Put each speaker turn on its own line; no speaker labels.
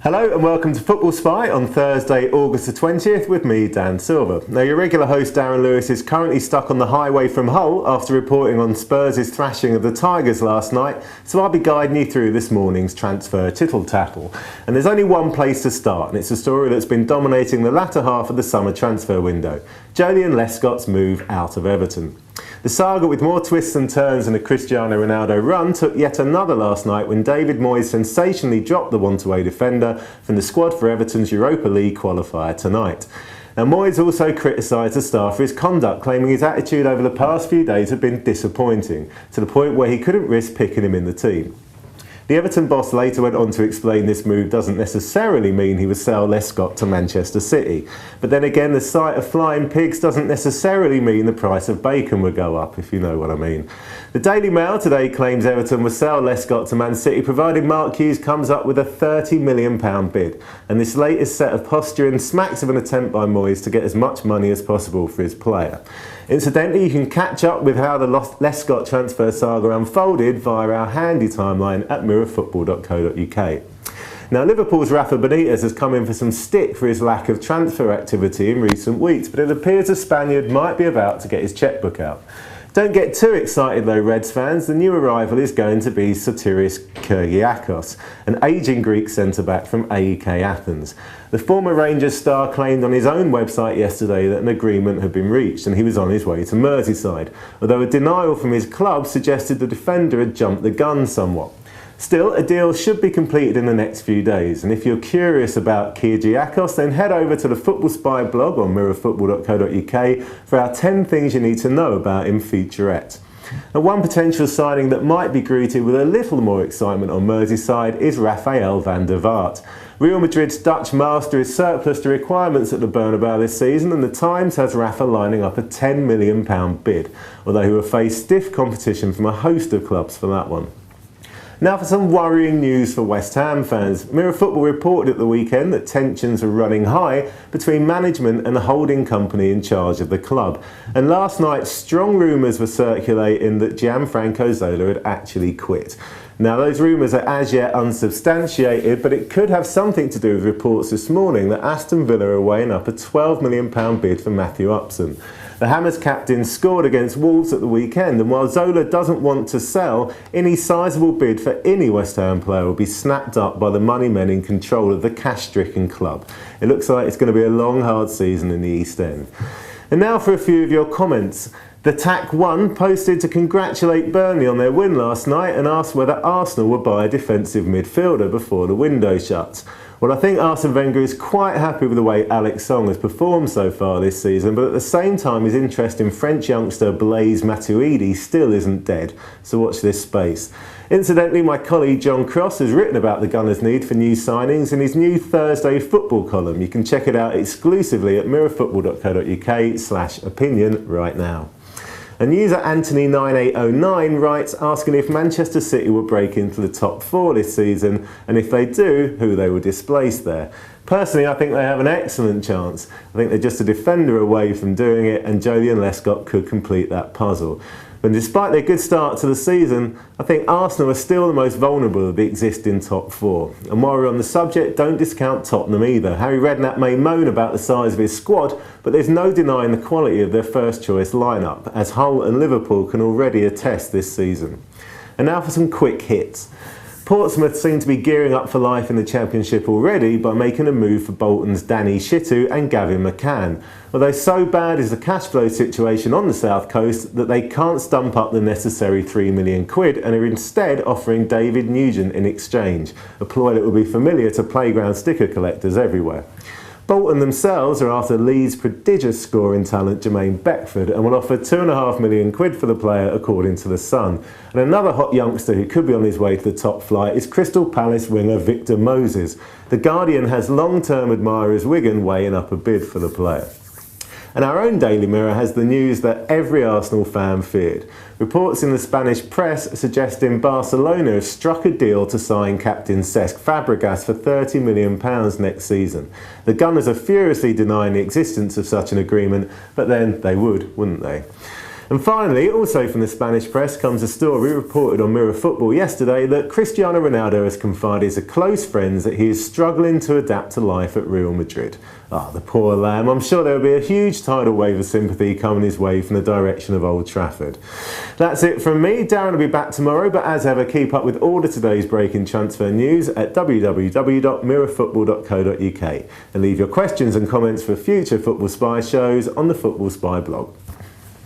Hello and welcome to Football Spy on Thursday, August the 20th with me, Dan Silver. Now, your regular host Darren Lewis is currently stuck on the highway from Hull after reporting on Spurs' thrashing of the Tigers last night, so I'll be guiding you through this morning's transfer tittle-tattle. And there's only one place to start, and it's a story that's been dominating the latter half of the summer transfer window: Joleon Lescott's move out of Everton. The saga, with more twists and turns than a Cristiano Ronaldo run, took yet another last night when David Moyes sensationally dropped the one-to-way defender from the squad for Everton's Europa League qualifier tonight. Now, Moyes also criticised the staff for his conduct, claiming his attitude over the past few days had been disappointing, to the point where he couldn't risk picking him in the team. The Everton boss later went on to explain this move doesn't necessarily mean he would sell Lescott to Manchester City. But then again, the sight of flying pigs doesn't necessarily mean the price of bacon would go up, if you know what I mean. The Daily Mail today claims Everton will sell Lescott to Man City, provided Mark Hughes comes up with a £30 million bid. And this latest set of posturing smacks of an attempt by Moyes to get as much money as possible for his player. Incidentally, you can catch up with how the Lescott transfer saga unfolded via our handy timeline at mirrorfootball.co.uk. Now, Liverpool's Rafa Benitez has come in for some stick for his lack of transfer activity in recent weeks, but it appears the Spaniard might be about to get his chequebook out. Don't get too excited though, Reds fans. The new arrival is going to be Sotiris Kyrgiakos, an ageing Greek centre-back from AEK Athens. The former Rangers star claimed on his own website yesterday that an agreement had been reached and he was on his way to Merseyside, although a denial from his club suggested the defender had jumped the gun somewhat. Still, a deal should be completed in the next few days, and if you're curious about Kyrgiakos, then head over to the Football Spy blog on mirrorfootball.co.uk for our 10 things you need to know about him featurette. Now, one potential signing that might be greeted with a little more excitement on Merseyside is Rafael van der Vaart. Real Madrid's Dutch master is surplus to requirements at the Bernabeu this season, and the Times has Rafa lining up a £10 million bid, although he will face stiff competition from a host of clubs for that one. Now for some worrying news for West Ham fans. Mirror Football reported at the weekend that tensions were running high between management and the holding company in charge of the club. And last night, strong rumours were circulating that Gianfranco Zola had actually quit. Now, those rumours are as yet unsubstantiated, but it could have something to do with reports this morning that Aston Villa are weighing up a £12 million bid for Matthew Upson. The Hammers captain scored against Wolves at the weekend, and while Zola doesn't want to sell, any sizable bid for any West Ham player will be snapped up by the money men in control of the cash-stricken club. It looks like it's going to be a long, hard season in the East End. And now for a few of your comments. The TAC1 posted to congratulate Burnley on their win last night and asked whether Arsenal would buy a defensive midfielder before the window shuts. Well, I think Arsene Wenger is quite happy with the way Alex Song has performed so far this season, but at the same time his interest in French youngster Blaise Matuidi still isn't dead, so watch this space. Incidentally, my colleague John Cross has written about the Gunners' need for new signings in his new Thursday football column. You can check it out exclusively at mirrorfootball.co.uk/opinion right now. And user Anthony9809 writes asking if Manchester City will break into the top 4 this season, and if they do, who they will displace there. Personally, I think they have an excellent chance. I think they're just a defender away from doing it, and Joleon Lescott could complete that puzzle. But despite their good start to the season, I think Arsenal are still the most vulnerable of the existing top 4. And while we're on the subject, don't discount Tottenham either. Harry Redknapp may moan about the size of his squad, but there's no denying the quality of their first choice lineup, as Hull and Liverpool can already attest this season. And now for some quick hits. Portsmouth seem to be gearing up for life in the Championship already by making a move for Bolton's Danny Shittu and Gavin McCann. Although so bad is the cash flow situation on the South Coast that they can't stump up the necessary £3 million and are instead offering David Nugent in exchange, a ploy that will be familiar to playground sticker collectors everywhere. Bolton themselves are after Leeds' prodigious scoring talent Jermaine Beckford and will offer £2.5 million for the player, according to The Sun. And another hot youngster who could be on his way to the top flight is Crystal Palace winger Victor Moses. The Guardian has long-term admirers Wigan weighing up a bid for the player. And our own Daily Mirror has the news that every Arsenal fan feared. Reports in the Spanish press suggesting Barcelona have struck a deal to sign captain Cesc Fabregas for £30 million next season. The Gunners are furiously denying the existence of such an agreement, but then they would, wouldn't they? And finally, also from the Spanish press comes a story reported on Mirror Football yesterday that Cristiano Ronaldo has confided to close friends that he is struggling to adapt to life at Real Madrid. Ah, the poor lamb. I'm sure there will be a huge tidal wave of sympathy coming his way from the direction of Old Trafford. That's it from me. Darren will be back tomorrow, but as ever, keep up with all of today's breaking transfer news at www.mirrorfootball.co.uk and leave your questions and comments for future Football Spy shows on the Football Spy blog.